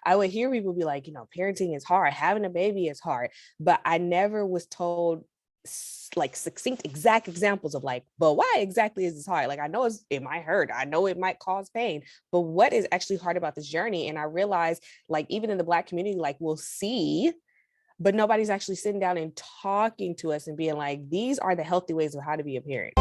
I would hear people be like, parenting is hard, having a baby is hard, but I never was told like succinct exact examples of like, but why exactly is this hard? Like, I know it might hurt, I know it might cause pain, but what is actually hard about this journey? And I realized, like, even in the Black community, like, we'll see, but nobody's actually sitting down and talking to us and being like, these are the healthy ways of how to be a parent.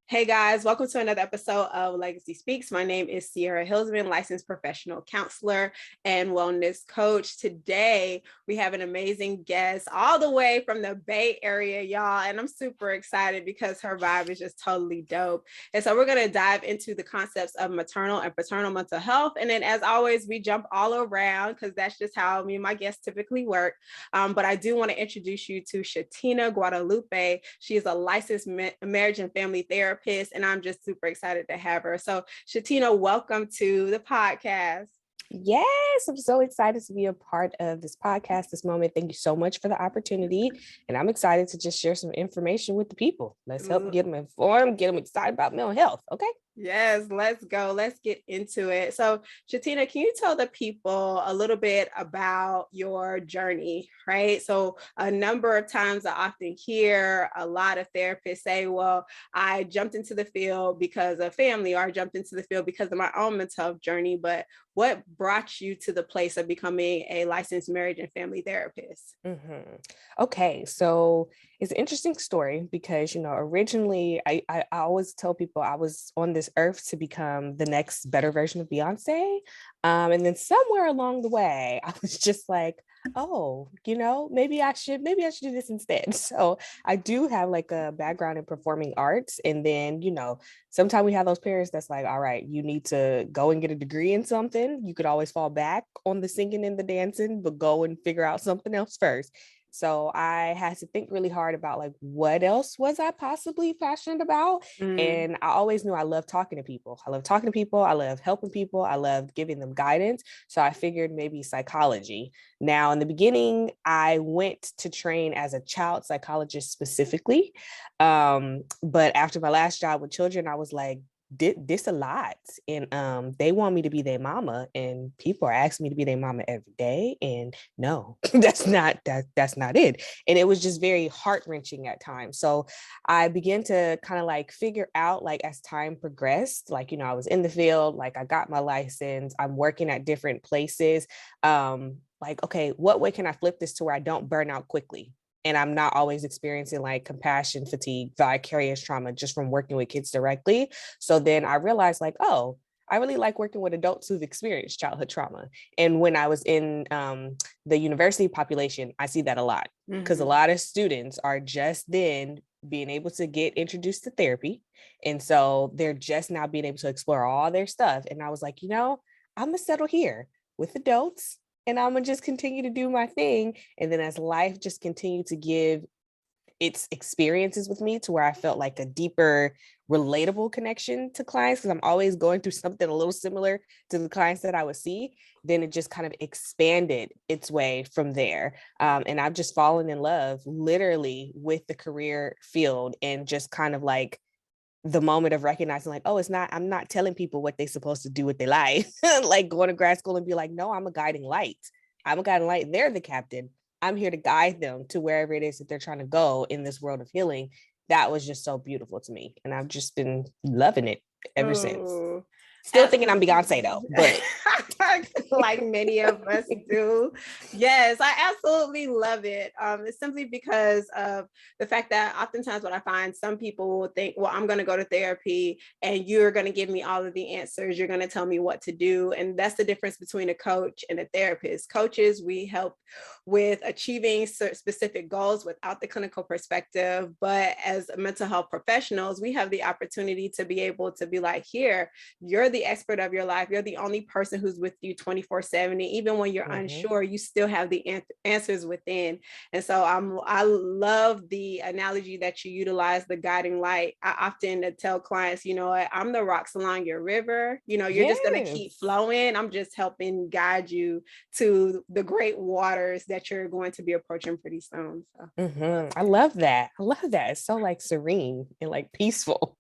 Hey guys, welcome to another episode of Legacy Speaks. My name is Sierra Hillsman, licensed professional counselor and wellness coach. Today, we have an amazing guest all the way from the Bay Area, y'all. And I'm super excited because her vibe is just totally dope. And so we're going to dive into the concepts of maternal and paternal mental health. And then as always, we jump all around because that's just how me and my guests typically work. But I do want to introduce you to Chetina Guadalupe. She is a licensed marriage and family therapist, and I'm just super excited to have her. So Chetina, welcome to the podcast. Yes, I'm so excited to be a part of this podcast this moment. Thank you so much for the opportunity. And I'm excited to just share some information with the people. Let's help get them informed, get them excited about mental health. Okay. Yes, let's go. Let's get into it. So, Chetina, can you tell the people a little bit about your journey, right? So, a number of times I often hear a lot of therapists say, well, I jumped into the field because of family, or I jumped into the field because of my own mental health journey. But what brought you to the place of becoming a licensed marriage and family therapist? Mm-hmm. Okay, so it's an interesting story because, originally I always tell people I was on this earth to become the next better version of Beyonce. And then somewhere along the way, I was just like, oh, maybe I should do this instead. So I do have like a background in performing arts. And then, sometimes we have those parents that's like, all right, you need to go and get a degree in something. You could always fall back on the singing and the dancing, but go and figure out something else first. So I had to think really hard about like, what else was I possibly passionate about? And I always knew I loved talking to people. I love talking to people. I love helping people. I love giving them guidance. So I figured maybe psychology. Now, in the beginning, I went to train as a child psychologist specifically. But after my last job with children, I was like, did this a lot, and they want me to be their mama, and people are asking me to be their mama every day, and no, that's not it. And it was just very heart-wrenching at times. So I began to kind of like figure out, like, as time progressed, like, I was in the field, like I got my license, I'm working at different places, like, okay, what way can I flip this to where I don't burn out quickly? And I'm not always experiencing like compassion fatigue, vicarious trauma just from working with kids directly. So then I realized like, oh, I really like working with adults who've experienced childhood trauma. And when I was in the university population, I see that a lot because a lot of students are just then being able to get introduced to therapy. And so they're just now being able to explore all their stuff. And I was like, I'm gonna settle here with adults, and I'm gonna just continue to do my thing. And then as life just continued to give its experiences with me to where I felt like a deeper, relatable connection to clients, because I'm always going through something a little similar to the clients that I would see, then it just kind of expanded its way from there. And I've just fallen in love literally with the career field, and just kind of like the moment of recognizing like, oh, I'm not telling people what they're supposed to do with their life. Like going to grad school and be like, no, I'm a guiding light. They're the captain. I'm here to guide them to wherever it is that they're trying to go in this world of healing. That was just so beautiful to me. And I've just been loving it ever since. Still thinking I'm Beyonce though, but like many of us do. Yes, I absolutely love it. It's simply because of the fact that oftentimes what I find, some people will think, well, I'm going to go to therapy and you're going to give me all of the answers. You're going to tell me what to do. And that's the difference between a coach and a therapist. Coaches, we help with achieving specific goals without the clinical perspective. But as mental health professionals, we have the opportunity to be able to be like, here, you're the the expert of your life. You're the only person who's with you 24/7. And even when you're unsure, you still have the answers within. And so I love the analogy that you utilize, the guiding light. I often tell clients, you know what, I'm the rocks along your river. You know, you're just going to keep flowing. I'm just helping guide you to the great waters that you're going to be approaching pretty soon. So. I love that. I love that. It's so like serene and like peaceful.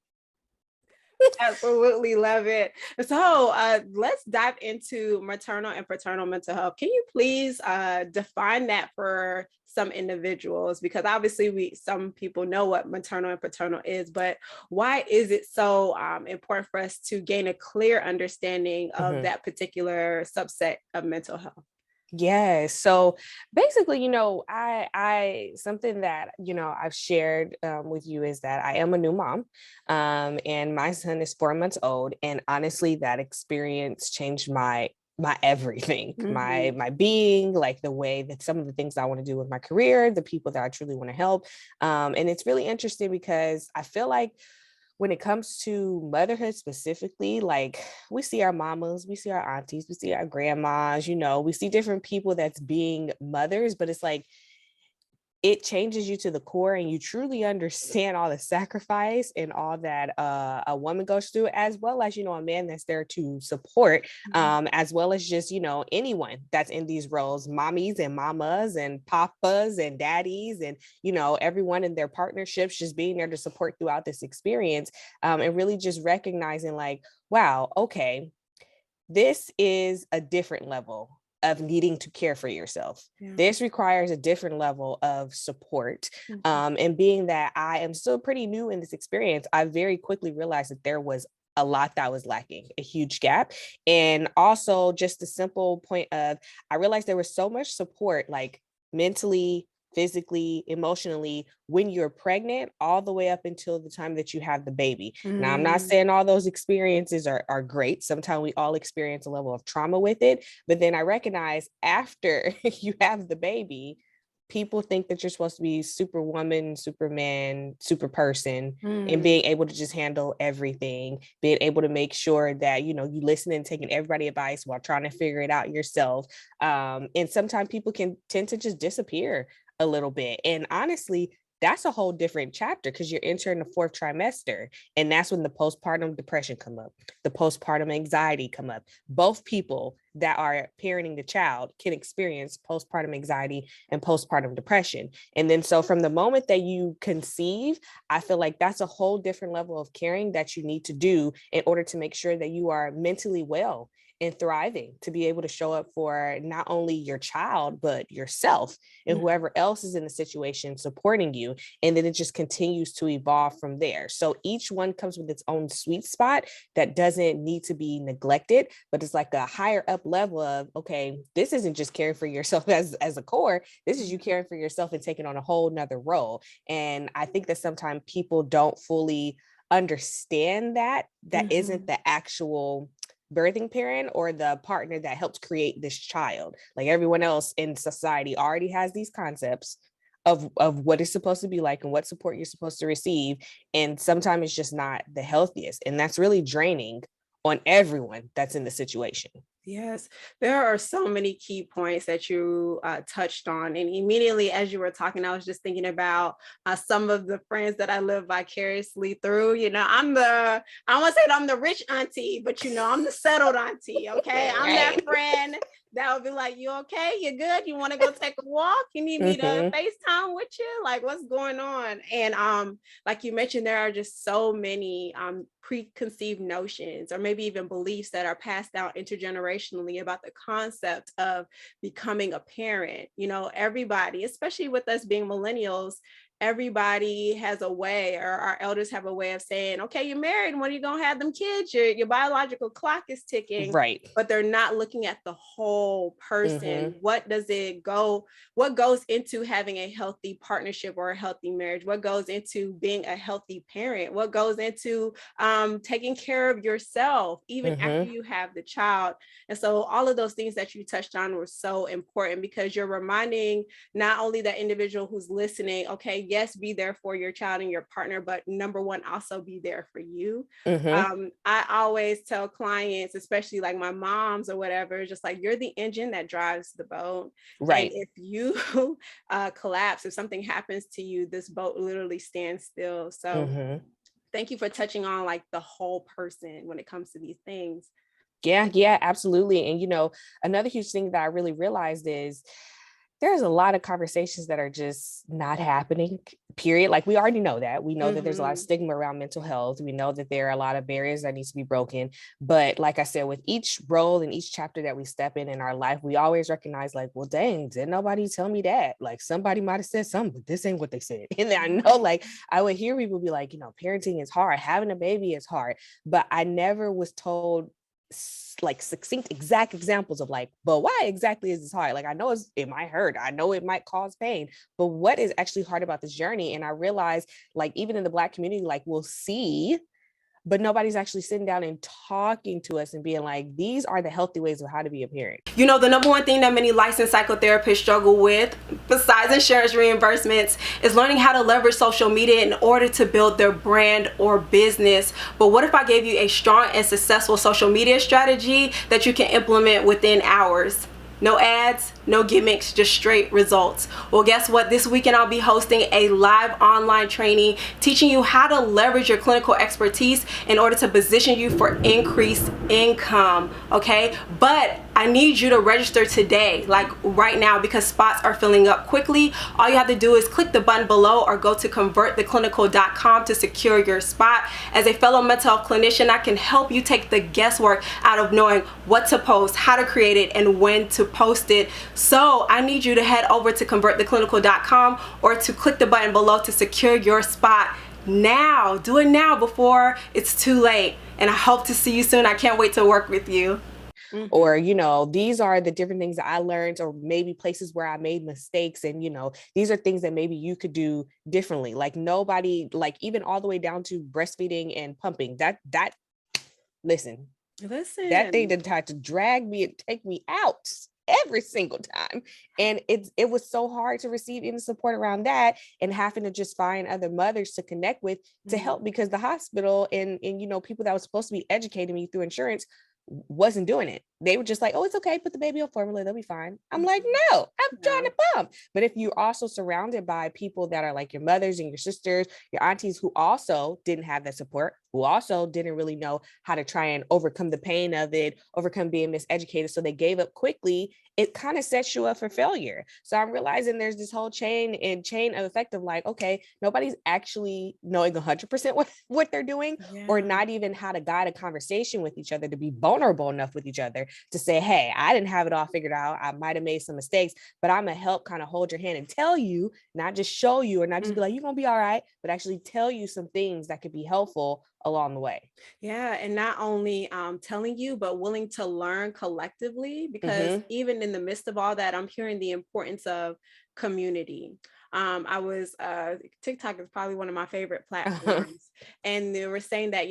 Absolutely love it. So let's dive into maternal and paternal mental health. Can you please define that for some individuals? Because obviously some people know what maternal and paternal is, but why is it so important for us to gain a clear understanding of that particular subset of mental health? Yes. So basically, I something that, I've shared with you is that I am a new mom, and my son is 4 months old. And honestly, that experience changed my everything, my being, like the way that some of the things I want to do with my career, the people that I truly want to help. And it's really interesting because I feel like when it comes to motherhood specifically, like we see our mamas, we see our aunties, we see our grandmas, we see different people that's being mothers, but it's like it changes you to the core and you truly understand all the sacrifice and all that a woman goes through, as well as, a man that's there to support, as well as just, anyone that's in these roles, mommies and mamas and papas and daddies and, everyone in their partnerships, just being there to support throughout this experience, and really just recognizing like, wow, okay, this is a different level of needing to care for yourself. Yeah. This requires a different level of support. And being that I am still pretty new in this experience, I very quickly realized that there was a lot that was lacking, a huge gap. And also just the simple point of, I realized there was so much support, like mentally, physically, emotionally, when you're pregnant, all the way up until the time that you have the baby. Now, I'm not saying all those experiences are great. Sometimes we all experience a level of trauma with it. But then I recognize after you have the baby, people think that you're supposed to be superwoman, superman, super person, and being able to just handle everything, being able to make sure that, you listen and taking everybody's advice while trying to figure it out yourself. And sometimes people can tend to just disappear a little bit. And honestly, that's a whole different chapter because you're entering the 4th trimester. And that's when the postpartum depression come up, the postpartum anxiety come up. Both people that are parenting the child can experience postpartum anxiety and postpartum depression. And then so from the moment that you conceive, I feel like that's a whole different level of caring that you need to do in order to make sure that you are mentally well and thriving, to be able to show up for not only your child, but yourself and whoever else is in the situation supporting you. And then it just continues to evolve from there. So each one comes with its own sweet spot that doesn't need to be neglected, but it's like a higher up level of, okay, this isn't just caring for yourself as a core. This is you caring for yourself and taking on a whole nother role. And I think that sometimes people don't fully understand that isn't the actual birthing parent or the partner that helped create this child. Like everyone else in society already has these concepts of what it's supposed to be like and what support you're supposed to receive. And sometimes it's just not the healthiest. And that's really draining on everyone that's in the situation. Yes, there are so many key points that you touched on. And immediately as you were talking, I was just thinking about some of the friends that I live vicariously through. I want to say that I'm the rich auntie, but I'm the settled auntie. Okay. I'm that friend that would be like, you okay? You good? You want to go take a walk? You need me to FaceTime with you? Like, what's going on? And like you mentioned, there are just so many preconceived notions or maybe even beliefs that are passed down intergenerationally about the concept of becoming a parent. Everybody, especially with us being millennials, everybody has a way, or our elders have a way of saying, okay, you're married, when are you gonna have them kids? Your biological clock is ticking, right? But they're not looking at the whole person. What goes into having a healthy partnership or a healthy marriage? What goes into being a healthy parent? What goes into taking care of yourself even after you have the child? And so all of those things that you touched on were so important, because you're reminding not only that individual who's listening, okay, yes, be there for your child and your partner, but number one, also be there for you. Mm-hmm. I always tell clients, especially like my moms or whatever, just like, you're the engine that drives the boat. And Right. if you collapse, if something happens to you, this boat literally stands still. So Mm-hmm. thank you for touching on like the whole person when it comes to these things. Yeah, absolutely. And another huge thing that I really realized is there's a lot of conversations that are just not happening, period. Like, we already know that. We know that there's a lot of Mm-hmm. stigma around mental health. We know that there are a lot of barriers that need to be broken. But like I said, with each role and each chapter that we step in our life, we always recognize, like, well, dang, did nobody tell me that? Like, somebody might have said something, but this ain't what they said. And then I know, like, I would hear people be like, parenting is hard, having a baby is hard. But I never was told like succinct exact examples of like, but why exactly is this hard? Like, I know it might hurt, I know it might cause pain, but what is actually hard about this journey? And I realized, like, even in the Black community, like, we'll see, but nobody's actually sitting down and talking to us and being like, these are the healthy ways of how to be a parent. The number one thing that many licensed psychotherapists struggle with, besides insurance reimbursements, is learning how to leverage social media in order to build their brand or business. But what if I gave you a strong and successful social media strategy that you can implement within hours? No ads, no gimmicks, just straight results. Well, guess what? This weekend I'll be hosting a live online training teaching you how to leverage your clinical expertise in order to position you for increased income, okay? But I need you to register today, like right now, because spots are filling up quickly. All you have to do is click the button below or go to converttheclinical.com to secure your spot. As a fellow mental health clinician, I can help you take the guesswork out of knowing what to post, how to create it, and when to post it. So I need you to head over to converttheclinical.com or to click the button below to secure your spot now. Do it now before it's too late. And I hope to see you soon. I can't wait to work with you. Mm-hmm. Or, these are the different things that I learned, or maybe places where I made mistakes. And, these are things that maybe you could do differently. Like, nobody, like, even all the way down to breastfeeding and pumping, listen, that thing that had to drag me and take me out every single time. And it was so hard to receive any support around that, and having to just find other mothers to connect with to help, because the hospital and people that was supposed to be educating me through insurance wasn't doing it. They were just like, oh, it's okay, put the baby on formula, they'll be fine. I'm like, no, I'm trying to pump. But if you're also surrounded by people that are like your mothers and your sisters, your aunties, who also didn't have that support, who also didn't really know how to try and overcome the pain of it, overcome being miseducated, so they gave up quickly, it kind of sets you up for failure. So I'm realizing there's this whole chain of effect of like, okay, nobody's actually knowing 100% what they're doing, or not even how to guide a conversation with each other, to be vulnerable enough with each other to say, hey, I didn't have it all figured out, I might have made some mistakes, but I'm gonna help kind of hold your hand and tell you, not just show you, or not just be like, you're gonna be all right, but actually tell you some things that could be helpful along the way. Yeah, and not only telling you, but willing to learn collectively, because even in the midst of all that, I'm hearing the importance of community. I was TikTok is probably one of my favorite platforms, and they were saying that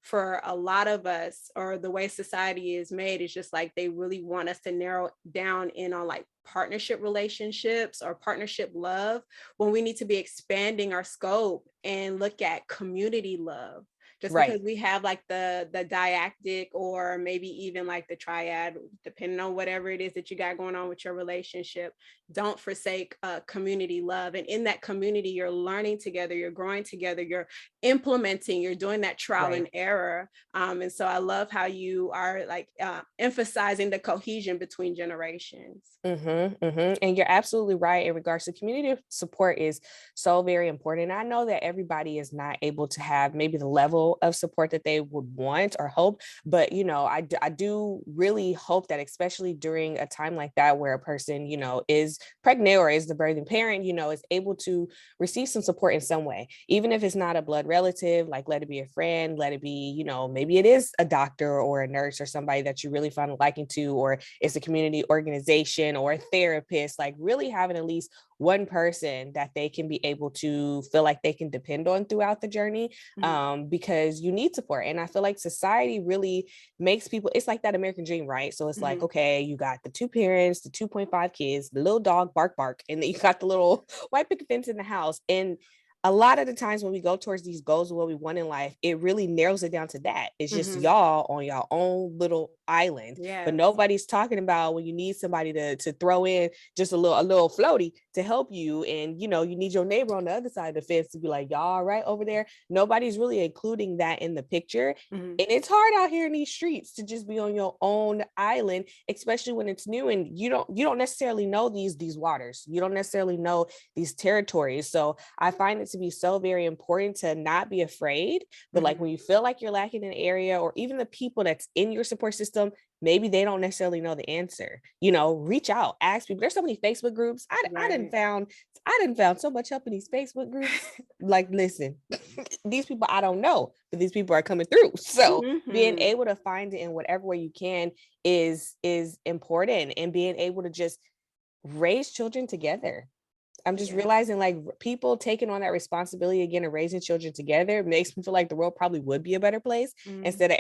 for a lot of us, or the way society is made, is just like they really want us to narrow down in on like partnership relationships or partnership love, when we need to be expanding our scope and look at community love. Just because we have like the dyadic, or maybe even like the triad, depending on whatever it is that you got going on with your relationship, don't forsake community love. And in that community, you're learning together, you're growing together, you're implementing, you're doing that trial and error. And so I love how you are like emphasizing the cohesion between generations. And you're absolutely right. In regards to community support is so very important. I know that everybody is not able to have maybe the level of support that they would want or hope, but I do really hope that, especially during a time like that, where a person is pregnant or is the birthing parent, is able to receive some support in some way, even if it's not a blood relative. Like, let it be a friend, let it be maybe it is a doctor or a nurse or somebody that you really find a liking to, or it's a community organization or a therapist. Like, really having at least one person that they can be able to feel like they can depend on throughout the journey, because you need support. And I feel like society really makes people, it's like that American dream, right? So it's like, okay, you got the two parents, the 2.5 kids, the little dog bark bark, and then you got the little white picket fence in the house. And a lot of the times when we go towards these goals of what we want in life, it really narrows it down to that. It's just y'all on your own little island. But nobody's talking about when you need somebody to throw in just a little floaty to help you. And, you know, you need your neighbor on the other side of the fence to be like, y'all all right over there. Nobody's really including that in the picture. And it's hard out here in these streets to just be on your own island, especially when it's new and you don't necessarily know these waters. You don't necessarily know these territories. So I find it to be so very important to not be afraid, but like when you feel like you're lacking an area, or even the people that's in your support system, maybe they don't necessarily know the answer, you know, reach out, ask people. There's so many Facebook groups. I didn't found so much help in these Facebook groups. Like, listen, these people I don't know, but these people are coming through. So being able to find it in whatever way you can is important, and being able to just raise children together. I'm just realizing, like, people taking on that responsibility again of raising children together makes me feel like the world probably would be a better place, instead of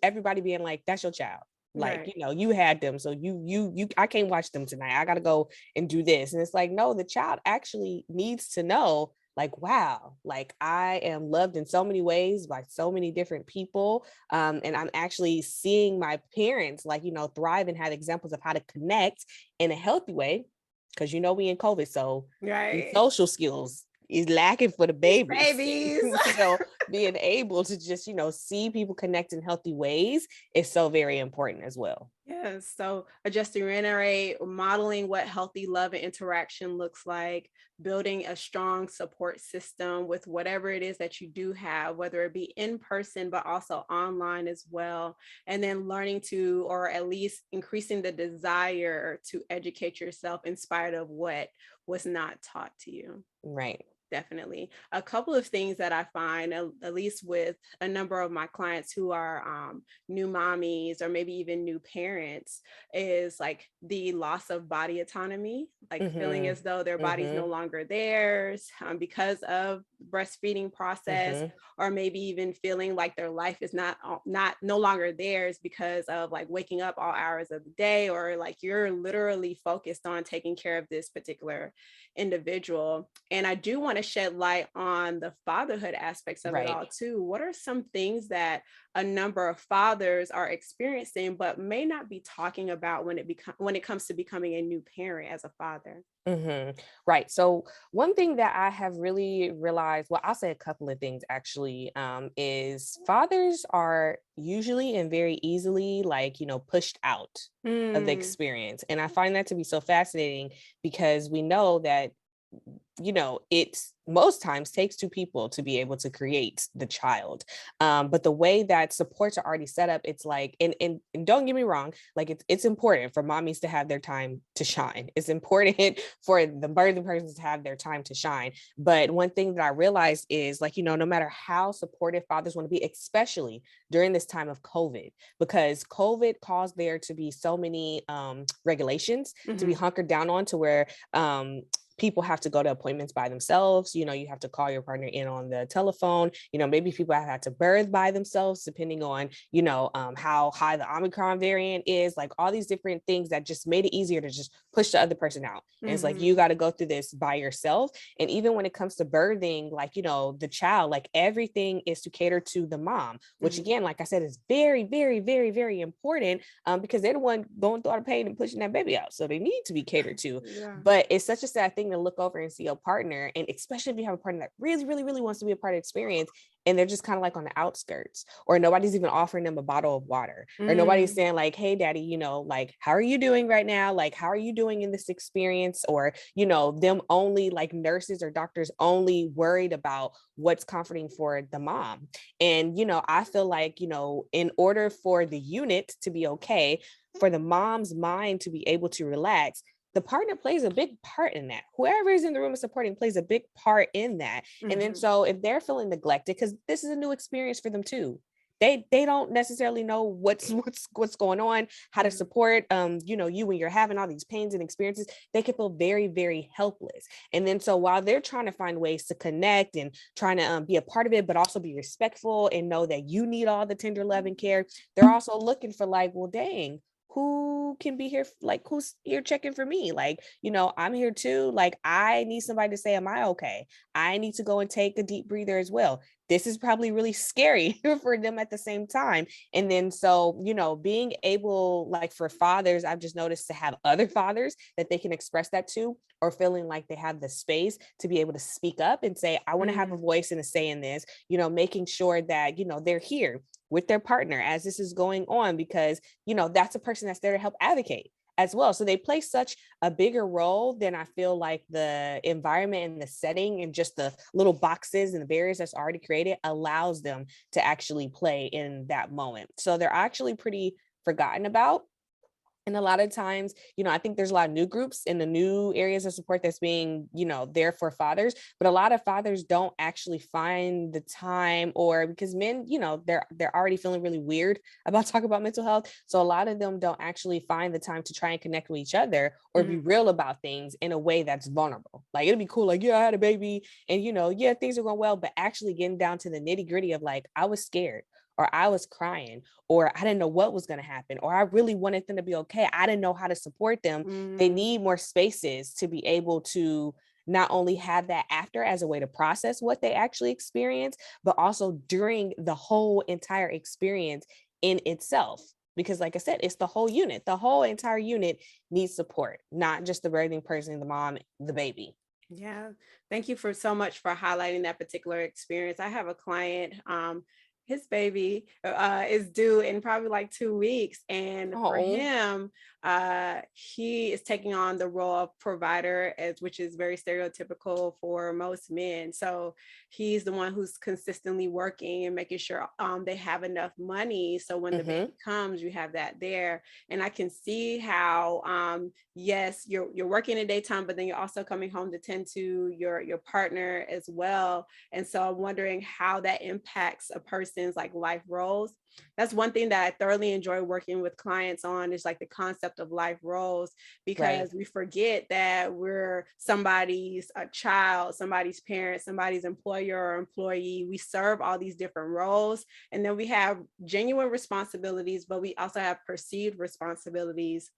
everybody being like, that's your child. Like, you know, you had them. So you, I can't watch them tonight. I got to go and do this. And it's like, no, the child actually needs to know, like, wow, like I am loved in so many ways by so many different people. And I'm actually seeing my parents, like, you know, thrive and have examples of how to connect in a healthy way. Cause you know, we in COVID, so these social skills is lacking for the babies. So being able to just, you know, see people connect in healthy ways is so very important as well. Yes. So just to reiterate, modeling what healthy love and interaction looks like, building a strong support system with whatever it is that you do have, whether it be in person, but also online as well. And then learning to, or at least increasing the desire to educate yourself in spite of what was not taught to you. Right. Definitely. A couple of things that I find, at least with a number of my clients who are new mommies or maybe even new parents, is like the loss of body autonomy, like feeling as though their body's no longer theirs because of breastfeeding process, or maybe even feeling like their life is no longer theirs because of like waking up all hours of the day, or like you're literally focused on taking care of this particular individual. And I do want to shed light on the fatherhood aspects of it all too. What are some things that a number of fathers are experiencing but may not be talking about when it comes to becoming a new parent as a father? Right. So one thing that I have really realized, well, I'll say a couple of things actually, is fathers are usually and very easily, like, you know, pushed out of the experience. And I find that to be so fascinating, because we know that, you know, it most times takes two people to be able to create the child. But the way that supports are already set up, it's like, and don't get me wrong, like it's important for mommies to have their time to shine. It's important for the birthing persons to have their time to shine. But one thing that I realized is, like, you know, no matter how supportive fathers want to be, especially during this time of COVID, because COVID caused there to be so many regulations to be hunkered down on, to where people have to go to appointments by themselves. You know, you have to call your partner in on the telephone. You know, maybe people have had to birth by themselves, depending on, you know, how high the Omicron variant is, like all these different things that just made it easier to just push the other person out. And it's like, you got to go through this by yourself. And even when it comes to birthing, like, you know, the child, like everything is to cater to the mom, which again, like I said, is very, very, very, very important, because they're the one going through all the pain and pushing that baby out. So they need to be catered to. But it's such a sad thing to look over and see your partner, and especially if you have a partner that really, really, really wants to be a part of the experience, and they're just kind of like on the outskirts, or nobody's even offering them a bottle of water, or nobody's saying like, hey daddy, you know, like, how are you doing right now? Like, how are you doing in this experience? Or, you know, them only, like nurses or doctors only worried about what's comforting for the mom. And, you know, I feel like, you know, in order for the unit to be okay, for the mom's mind to be able to relax, the partner plays a big part in that. Whoever is in the room is supporting plays a big part in that. And then so if they're feeling neglected, because this is a new experience for them too, they don't necessarily know what's going on, how to support you when you're having all these pains and experiences. They can feel very, very helpless. And then so while they're trying to find ways to connect and trying to be a part of it, but also be respectful and know that you need all the tender love and care, they're also looking for like, well, dang, who can be here, like who's here checking for me, like, I'm here too, like I need somebody to say, am I okay? I need to go and take a deep breather as well. This is probably really scary for them at the same time. And then so, being able, like for fathers, I've just noticed, to have other fathers that they can express that to, or feeling like they have the space to be able to speak up and say, I want to have a voice and a say in this, making sure that, they're here with their partner as this is going on, because, that's a person that's there to help advocate as well. So they play such a bigger role than I feel like the environment and the setting and just the little boxes and the barriers that's already created allows them to actually play in that moment. So they're actually pretty forgotten about. And a lot of times, I think there's a lot of new groups in the new areas of support that's being, there for fathers, but a lot of fathers don't actually find the time, or because men, they're already feeling really weird about talking about mental health. So a lot of them don't actually find the time to try and connect with each other or be real about things in a way that's vulnerable. Like it'd be cool, like, yeah, I had a baby and yeah, things are going well, but actually getting down to the nitty-gritty of like, I was scared, or I was crying, or I didn't know what was going to happen, or I really wanted them to be okay. I didn't know how to support them. They need more spaces to be able to not only have that after as a way to process what they actually experience, but also during the whole entire experience in itself. Because like I said, it's the whole unit. The whole entire unit needs support, not just the birthing person, the mom, the baby. Yeah. Thank you for so much for highlighting that particular experience. I have a client, his baby is due in probably like 2 weeks. And for Oh. him, he is taking on the role of provider, which is very stereotypical for most men. So he's the one who's consistently working and making sure they have enough money. So when the baby comes, you have that there. And I can see how, yes, you're working in the daytime, but then you're also coming home to tend to your partner as well. And so I'm wondering how that impacts a person's like life roles. That's one thing that I thoroughly enjoy working with clients on, is like the concept of life roles, because we forget that we're somebody's a child, somebody's parent, somebody's employer or employee. We serve all these different roles, and then we have genuine responsibilities, but we also have perceived responsibilities.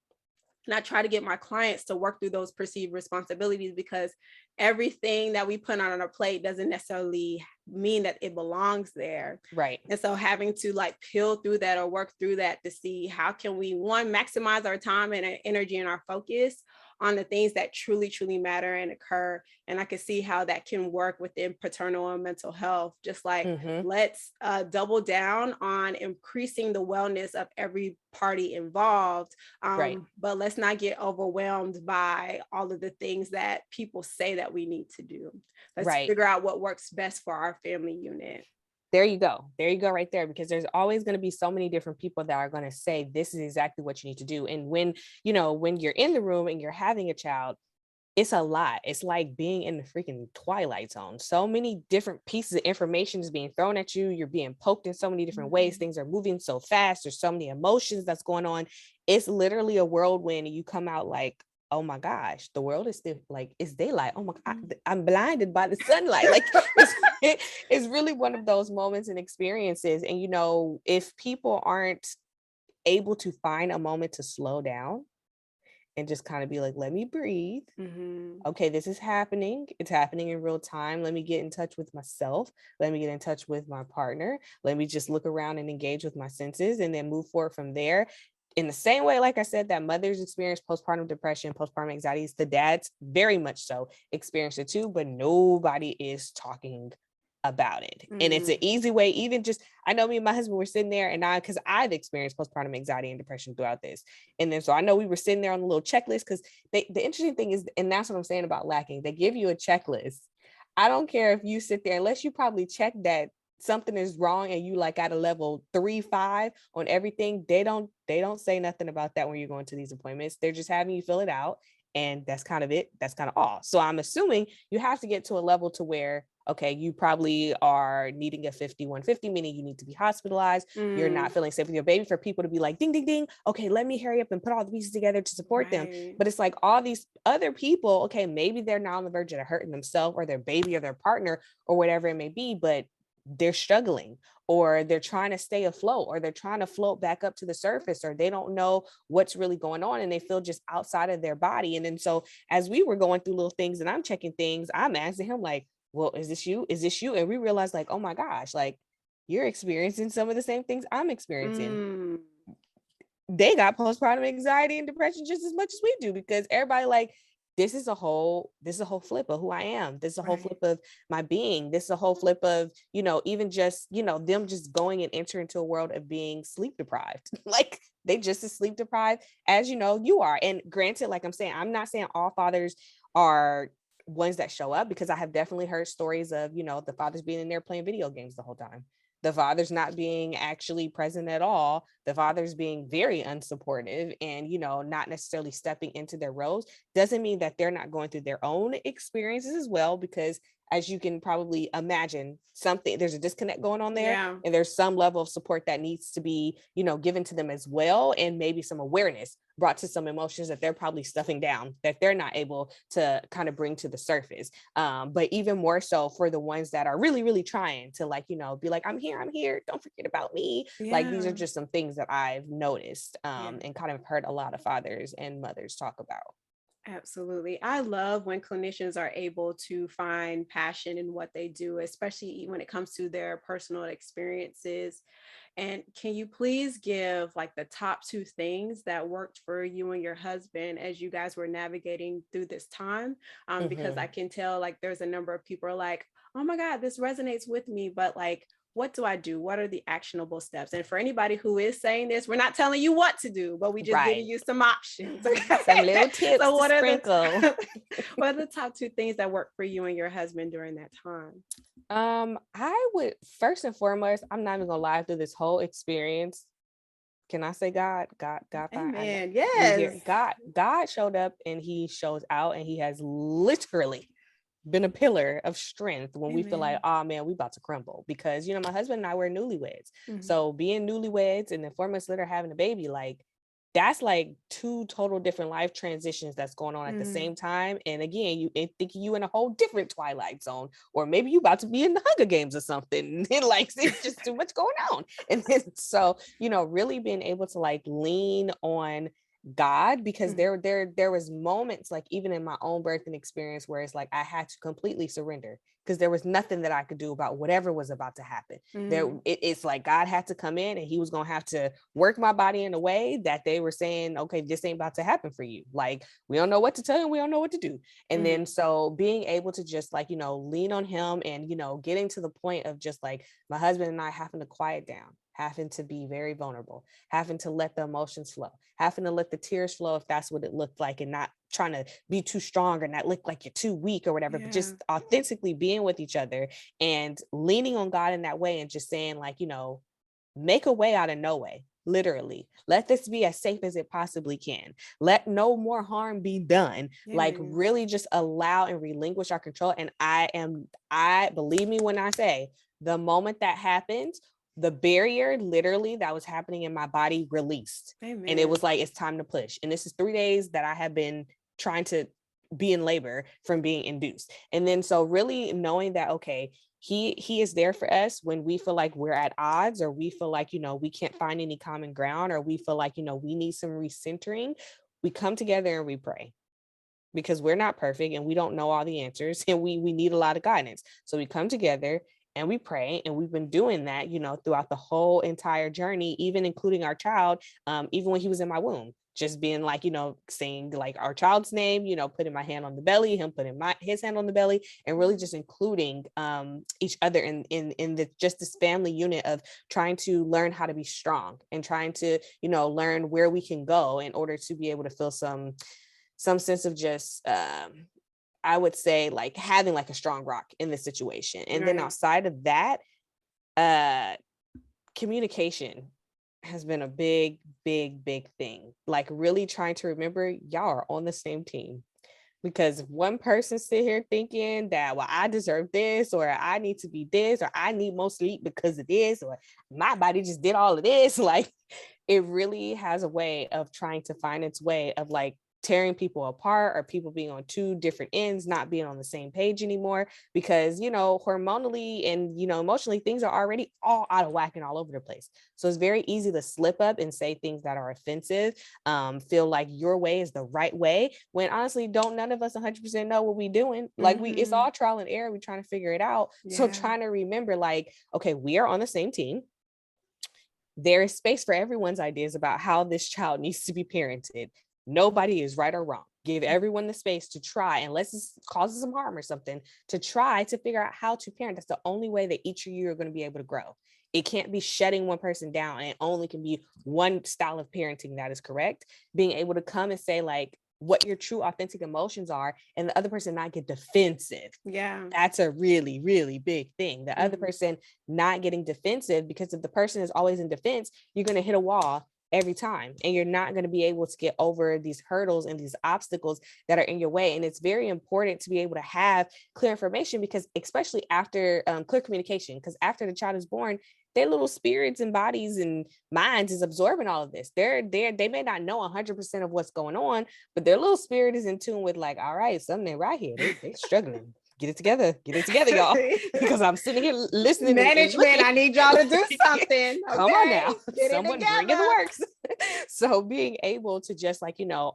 And I try to get my clients to work through those perceived responsibilities, because everything that we put on our plate doesn't necessarily mean that it belongs there. Right. And so having to like peel through that or work through that to see how can we, one, maximize our time and our energy and our focus on the things that truly, truly matter and occur. And I can see how that can work within paternal and mental health. Just like, let's double down on increasing the wellness of every party involved. But let's not get overwhelmed by all of the things that people say that we need to do. Let's figure out what works best for our family unit. There you go. There you go right there, because there's always going to be so many different people that are going to say, this is exactly what you need to do. And when you're in the room and you're having a child, it's a lot. It's like being in the freaking twilight zone. So many different pieces of information is being thrown at you. You're being poked in so many different ways. Things are moving so fast. There's so many emotions that's going on. It's literally a whirlwind. And you come out like, oh my gosh, the world is still like, it's daylight. Oh my God, I'm blinded by the sunlight. Like it's really one of those moments and experiences. And, if people aren't able to find a moment to slow down and just kind of be like, let me breathe. Okay, this is happening. It's happening in real time. Let me get in touch with myself. Let me get in touch with my partner. Let me just look around and engage with my senses and then move forward from there. In the same way, like I said, that mothers experience postpartum depression, postpartum anxieties, the dads very much so experience it too, but nobody is talking about it. And it's an easy way, even just, I know me and my husband were sitting there, and because I've experienced postpartum anxiety and depression throughout this. And then so I know we were sitting there on the little checklist, because the interesting thing is, and that's what I'm saying about lacking, they give you a checklist. I don't care if you sit there, unless you probably check that something is wrong and you like at a level 3-5 on everything, they don't say nothing about that when you're going to these appointments. They're just having you fill it out, and that's kind of it. That's kind of all. So I'm assuming you have to get to a level to where, Okay, you probably are needing a 5150, meaning you need to be hospitalized. You're not feeling safe with your baby, for people to be like, ding, ding, ding. Okay, let me hurry up and put all the pieces together to support them. Right. But it's like all these other people, okay, maybe they're not on the verge of hurting themselves or their baby or their partner or whatever it may be, but they're struggling, or they're trying to stay afloat, or they're trying to float back up to the surface, or they don't know what's really going on and they feel just outside of their body. And then so as we were going through little things and I'm checking things, I'm asking him like, well, is this you? Is this you? And we realized like, oh my gosh, like you're experiencing some of the same things I'm experiencing. They got postpartum anxiety and depression just as much as we do, because everybody like, this is a whole flip of who I am. This is a whole flip of my being. This is a whole flip of, even just, them just going and entering into a world of being sleep deprived. Like they just as sleep deprived as, you are. And granted, like I'm saying, I'm not saying all fathers are ones that show up, because I have definitely heard stories of, the fathers being in there playing video games the whole time. The father's not being actually present at all. The father's being very unsupportive and, not necessarily stepping into their roles. Doesn't mean that they're not going through their own experiences as well, because as you can probably imagine, there's a disconnect going on there. Yeah. And there's some level of support that needs to be, given to them as well. And maybe some awareness brought to some emotions that they're probably stuffing down, that they're not able to kind of bring to the surface. But even more so for the ones that are really, really trying to like, be like, I'm here, don't forget about me. Yeah. Like, these are just some things that I've noticed and kind of heard a lot of fathers and mothers talk about. Absolutely. I love when clinicians are able to find passion in what they do, especially when it comes to their personal experiences. And can you please give like the top 2 things that worked for you and your husband as you guys were navigating through this time? Because I can tell like there's a number of people are like, oh my God, this resonates with me, but like, what do I do? What are the actionable steps? And for anybody who is saying this, we're not telling you what to do, but we just giving you some options. Okay? Some little tips So to sprinkle. what are the top 2 things that worked for you and your husband during that time? I would, first and foremost, I'm not even gonna lie, through this whole experience, can I say God, Amen. we hear Yes. God showed up and he shows out, and he has literally been a pillar of strength when we feel like, Amen. oh man, we about to crumble. Because, my husband and I were newlyweds. Mhm. So being newlyweds and then 4 months later having a baby, like that's like 2 total different life transitions that's going on at the same time. And again, you think you in a whole different twilight zone, or maybe you about to be in the Hunger Games or something. And like it's just too much going on. And then, so, really being able to like lean on God, because there was moments like even in my own birthing experience where it's like I had to completely surrender, because there was nothing that I could do about whatever was about to happen. It's like God had to come in and he was going to have to work my body in a way that they were saying, okay, this ain't about to happen for you. Like, we don't know what to tell you, we don't know what to do. And then so being able to just like, lean on him and, getting to the point of just like my husband and I having to quiet down, having to be very vulnerable, having to let the emotions flow, having to let the tears flow if that's what it looked like, and not trying to be too strong or not look like you're too weak or whatever, but just authentically being with each other and leaning on God in that way, and just saying like, make a way out of no way. Literally, let this be as safe as it possibly can. Let no more harm be done. Like, really just allow and relinquish our control. And I believe me when I say, the moment that happens, the barrier literally that was happening in my body released. Amen. And it was like, it's time to push. And this is 3 days that I have been trying to be in labor from being induced. And then so really knowing that, okay, he is there for us when we feel like we're at odds, or we feel like, we can't find any common ground, or we feel like, we need some recentering. We come together and we pray, because we're not perfect and we don't know all the answers, and we need a lot of guidance. So we come together and we pray, and we've been doing that, throughout the whole entire journey, even including our child, even when he was in my womb, just being like, saying like our child's name, putting my hand on the belly, him putting his hand on the belly, and really just including each other in the just this family unit of trying to learn how to be strong, and trying to, learn where we can go in order to be able to feel some sense of just I would say like having like a strong rock in this situation. And then outside of that, communication has been a big thing. Like really trying to remember, y'all are on the same team. Because if one person sit here thinking that, well, I deserve this, or I need to be this, or I need more sleep because of this, or my body just did all of this, like it really has a way of trying to find its way of like tearing people apart, or people being on two different ends, not being on the same page anymore, because hormonally and emotionally, things are already all out of whack and all over the place. So it's very easy to slip up and say things that are offensive, feel like your way is the right way, when honestly don't none of us 100% know what we doing. Like it's all trial and error, we trying to figure it out. So trying to remember, like, okay, we are on the same team. There is space for everyone's ideas about how this child needs to be parented. Nobody is right or wrong. Give everyone the space to try, unless it causes some harm or something, to try to figure out how to parent. That's the only way that each of you are going to be able to grow. It can't be shutting one person down, and it only can be one style of parenting that is correct. Being able to come and say, like, what your true authentic emotions are, and the other person not get defensive. That's a really, really big thing. The other person not getting defensive, because if the person is always in defense, you're going to hit a wall every time, and you're not going to be able to get over these hurdles and these obstacles that are in your way. And it's very important to be able to have clear information, because especially after clear communication, because after the child is born, their little spirits and bodies and minds is absorbing all of this. They may not know 100% of what's going on, but their little spirit is in tune with, like, all right, something ain't right here. They're struggling. Get it together, y'all. Because I'm sitting here listening. Management, I need y'all to do something. Okay? Come on now. Someone bring in the works. So being able to just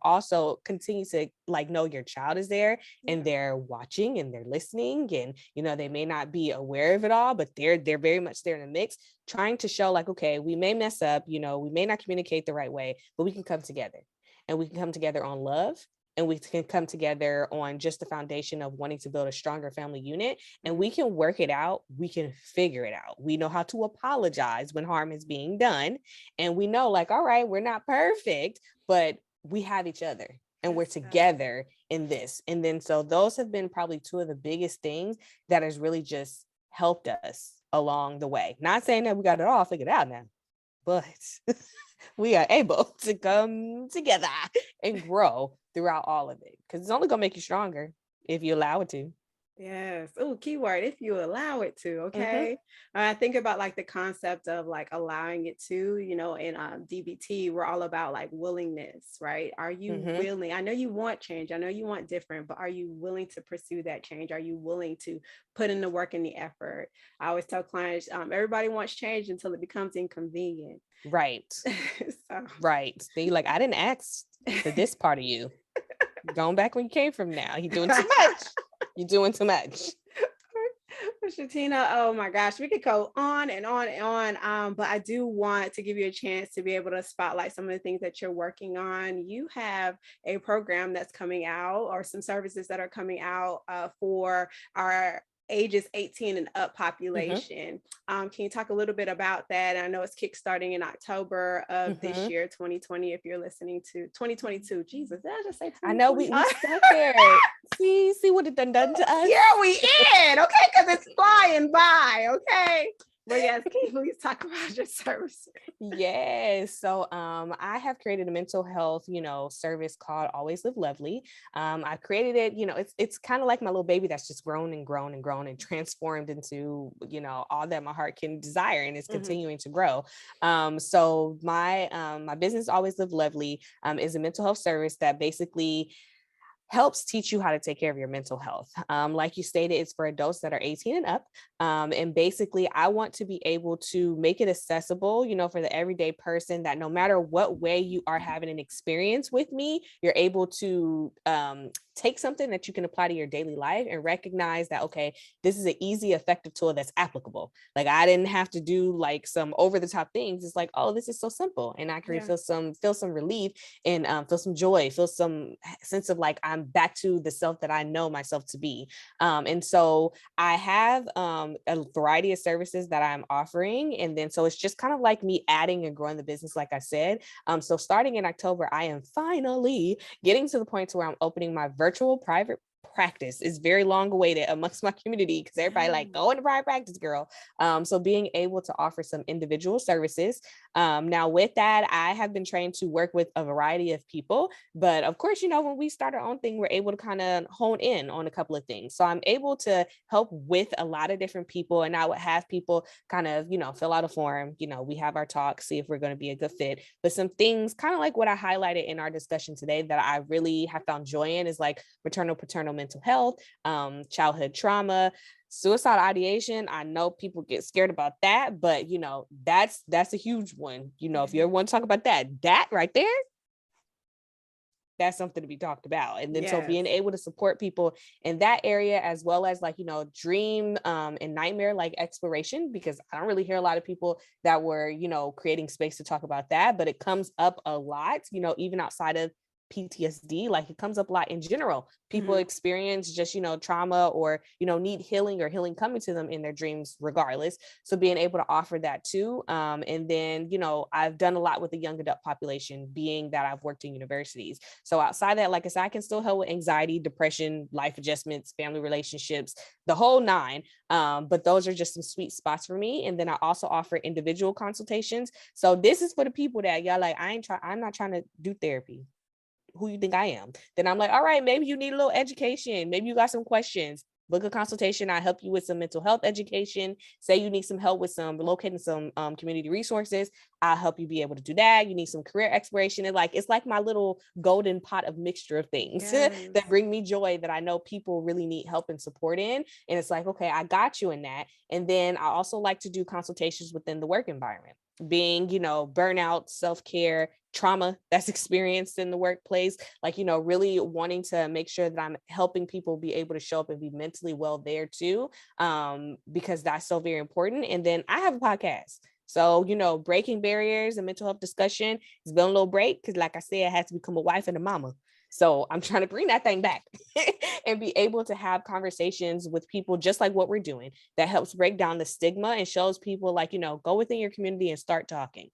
also continue to know your child is there, and they're watching and they're listening, and they may not be aware of it all, but they're very much there in the mix, trying to show okay, we may mess up, we may not communicate the right way, but we can come together, and we can come together on love. And we can come together on just the foundation of wanting to build a stronger family unit, and we can work it out. We can figure it out. We know how to apologize when harm is being done. And we know, all right, we're not perfect, but we have each other, and we're together in this. And then, so those have been probably two of the biggest things that has really just helped us along the way. Not saying that we got it all figured out now, but we are able to come together and grow throughout all of it, because it's only going to make you stronger if you allow it to. Yes. Oh, keyword, if you allow it to. Okay. I think about the concept of allowing it to, in DBT, we're all about willingness, right? Are you willing? I know you want change. I know you want different, but are you willing to pursue that change? Are you willing to put in the work and the effort? I always tell clients, everybody wants change until it becomes inconvenient. Right. Right. They I didn't ask for this part of you. Going back where you came from now. You're doing too much. You're doing too much. Chetina, oh my gosh, we could go on and on and on. But I do want to give you a chance to be able to spotlight some of the things that you're working on. You have a program that's coming out, or some services that are coming out for our ages 18 and up population. Can you talk a little bit about that? I know it's kickstarting in October of this year, 2020, if you're listening to 2022. Jesus, did I just say 2020? I know we stuck there. see what it done to us? Yeah, we in, okay, because it's flying by, okay? But yes, can you please talk about your service? Yes. So I have created a mental health, service called Always Live Lovely. I created it, it's kind of like my little baby that's just grown and grown and grown and transformed into, all that my heart can desire, and it's continuing to grow. So my business, Always Live Lovely, is a mental health service that basically helps teach you how to take care of your mental health. Like you stated, it's for adults that are 18 and up. And basically, I want to be able to make it accessible, for the everyday person, that no matter what way you are having an experience with me, you're able to take something that you can apply to your daily life and recognize that, okay, this is an easy, effective tool that's applicable. I didn't have to do some over the top things. It's oh, this is so simple. And I can feel some relief, and feel some joy, feel some sense of I'm back to the self that I know myself to be. And so I have a variety of services that I'm offering. And then, so it's just kind of me adding and growing the business, like I said. So starting in October, I am finally getting to the point to where I'm opening my virtual private practice is very long awaited amongst my community because everybody like go into private practice, girl. So being able to offer some individual services. Now with that, I have been trained to work with a variety of people, but of course, when we start our own thing, we're able to kind of hone in on a couple of things. So I'm able to help with a lot of different people, and I would have people kind of, fill out a form. We have our talk, see if we're going to be a good fit. But some things kind of like what I highlighted in our discussion today that I really have found joy in is like maternal, paternal mental health, childhood trauma, suicide ideation. I know people get scared about that, but that's a huge one. If you ever want to talk about that right there, that's something to be talked about. And then so being able to support people in that area, as well as like, dream and nightmare like exploration, because I don't really hear a lot of people that were, creating space to talk about that, but it comes up a lot, even outside of PTSD, like it comes up a lot in general. People experience just, trauma or, need healing or healing coming to them in their dreams regardless. So being able to offer that too. And then, I've done a lot with the young adult population, being that I've worked in universities. So outside that, like I said, I can still help with anxiety, depression, life adjustments, family relationships, the whole nine. But those are just some sweet spots for me. And then I also offer individual consultations. So this is for the people that y'all like, I'm not trying to do therapy. Who you think I am? Then I'm like, all right, maybe you need a little education. Maybe you got some questions. Book a consultation. I help you with some mental health education. Say you need some help with locating some community resources. I'll help you be able to do that. You need some career exploration. And it's like my little golden pot of mixture of things that bring me joy that I know people really need help and support in. And it's like, okay, I got you in that. And then I also like to do consultations within the work environment, being, burnout, self-care, trauma that's experienced in the workplace, really wanting to make sure that I'm helping people be able to show up and be mentally well there too, because that's so very important. And then I have a podcast. So, breaking barriers and mental health discussion has been a little break because, like I said, I had to become a wife and a mama. So I'm trying to bring that thing back and be able to have conversations with people just like what we're doing that helps break down the stigma and shows people go within your community and start talking.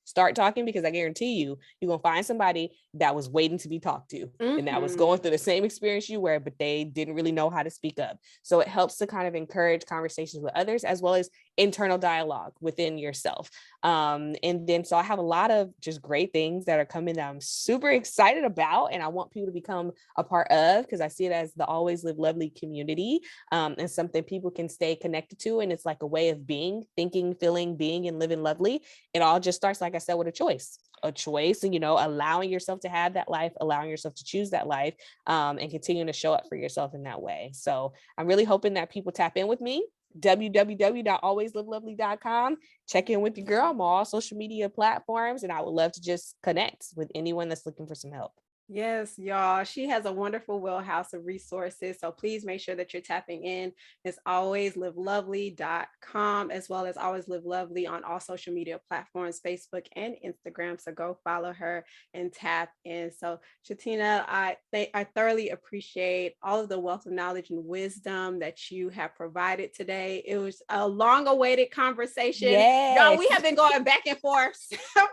Start talking, because I guarantee you're going to find somebody that was waiting to be talked to and that was going through the same experience you were, but they didn't really know how to speak up. So it helps to kind of encourage conversations with others, as well as internal dialogue within yourself. And then, so I have a lot of just great things that are coming that I'm super excited about. And I want people to become a part of, because I see it as the Always Live Lovely community, and something people can stay connected to. And it's like a way of being, thinking, feeling, being, and living lovely. It all just starts, like I said, with a choice, and, allowing yourself to have that life, allowing yourself to choose that life, and continuing to show up for yourself in that way. So I'm really hoping that people tap in with me. www.alwayslivelovely.com. Check in with your girl. I'm on all social media platforms, and I would love to just connect with anyone that's looking for some help. Yes, y'all. She has a wonderful wheelhouse of resources. So please make sure that you're tapping in. It's alwayslivelovely.com, as well as Always Live Lovely on all social media platforms, Facebook and Instagram. So go follow her and tap in. So Chetina, I thoroughly appreciate all of the wealth of knowledge and wisdom that you have provided today. It was a long awaited conversation. Yes. Y'all, we have been going back and forth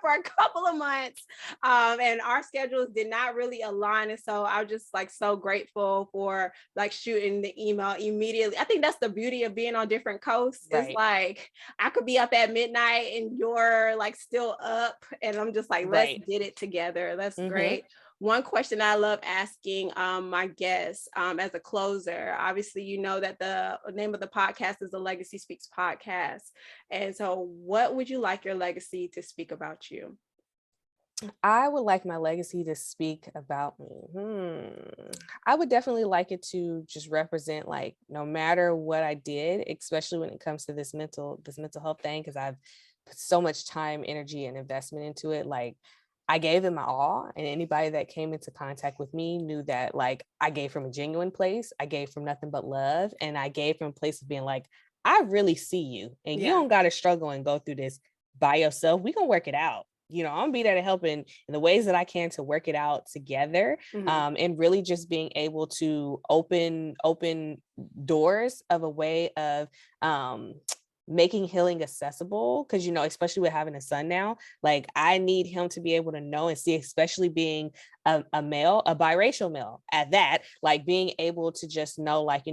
for a couple of months, and our schedules did not really align. And so I'm just so grateful for shooting the email immediately. I think that's the beauty of being on different coasts. Right. It's I could be up at midnight and you're still up, and I'm just let's get it together. That's great. One question I love asking my guests as a closer, obviously, that the name of the podcast is the Legacy Speaks podcast. And so what would you like your legacy to speak about you? I would like my legacy to speak about me. I would definitely like it to just represent no matter what I did, especially when it comes to this mental health thing, because I've put so much time, energy, and investment into it. I gave it my all, and anybody that came into contact with me knew that I gave from a genuine place. I gave from nothing but love, and I gave from a place of being I really see you, and you don't got to struggle and go through this by yourself. We gonna work it out. I'm gonna be there to help in the ways that I can to work it out together. And really just being able to open doors of a way of making healing accessible, because, especially with having a son now, like I need him to be able to know and see, especially being a male, a biracial male at that, like being able to just know, like,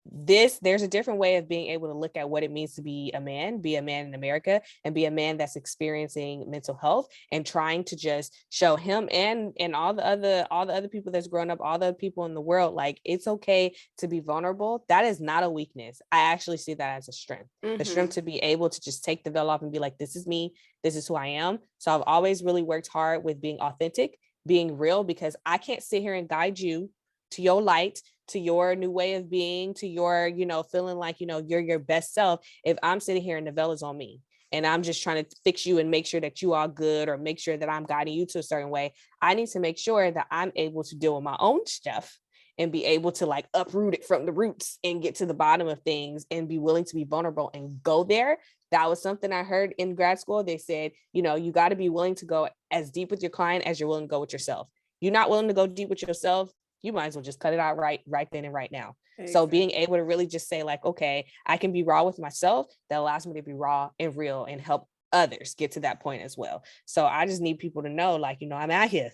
there's a different way of being able to look at what it means to be a man in America, and be a man that's experiencing mental health, and trying to just show him and all the other people that's grown up, all the people in the world, like it's okay to be vulnerable. That is not a weakness. I actually see that as a strength. The strength to be able to just take the veil off and be like, this is me, this is who I am. So I've always really worked hard with being authentic, being real, because I can't sit here and guide you to your light, to your new way of being, to your, feeling like, you're your best self, if I'm sitting here and the veil is on me and I'm just trying to fix you and make sure that you are good, or make sure that I'm guiding you to a certain way. I need to make sure that I'm able to deal with my own stuff and be able to like uproot it from the roots and get to the bottom of things and be willing to be vulnerable and go there. That was something I heard in grad school. They said, you got to be willing to go as deep with your client as you're willing to go with yourself. You're not willing to go deep with yourself, you might as well just cut it out right then and right now. Exactly. So being able to really just say like, okay, I can be raw with myself. That allows me to be raw and real and help others get to that point as well. So I just need people to know, like, I'm out here,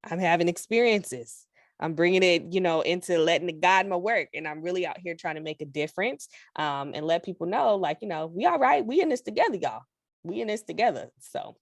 I'm having experiences, I'm bringing it, into letting it guide my work. And I'm really out here trying to make a difference, and let people know, like, we all right. We in this together, y'all. We in this together. So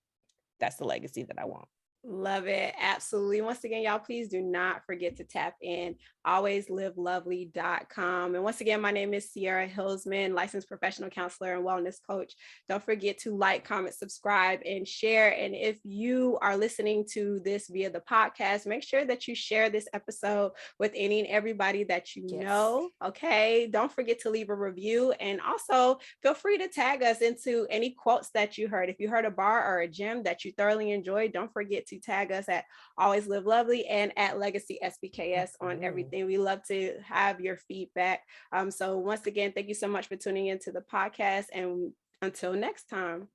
that's the legacy that I want. Love it. Absolutely. Once again, y'all, please do not forget to tap in alwayslivelovely.com. And once again, my name is Sierra Hillsman, licensed professional counselor and wellness coach. Don't forget to like, comment, subscribe, and share. And if you are listening to this via the podcast, make sure that you share this episode with any and everybody that you know. Okay. Don't forget to leave a review. And also feel free to tag us into any quotes that you heard. If you heard a bar or a gym that you thoroughly enjoyed, don't forget to tag us at Always Live Lovely and at Legacy SBKS on everything. We love to have your feedback. So once again, thank you so much for tuning into the podcast, and until next time.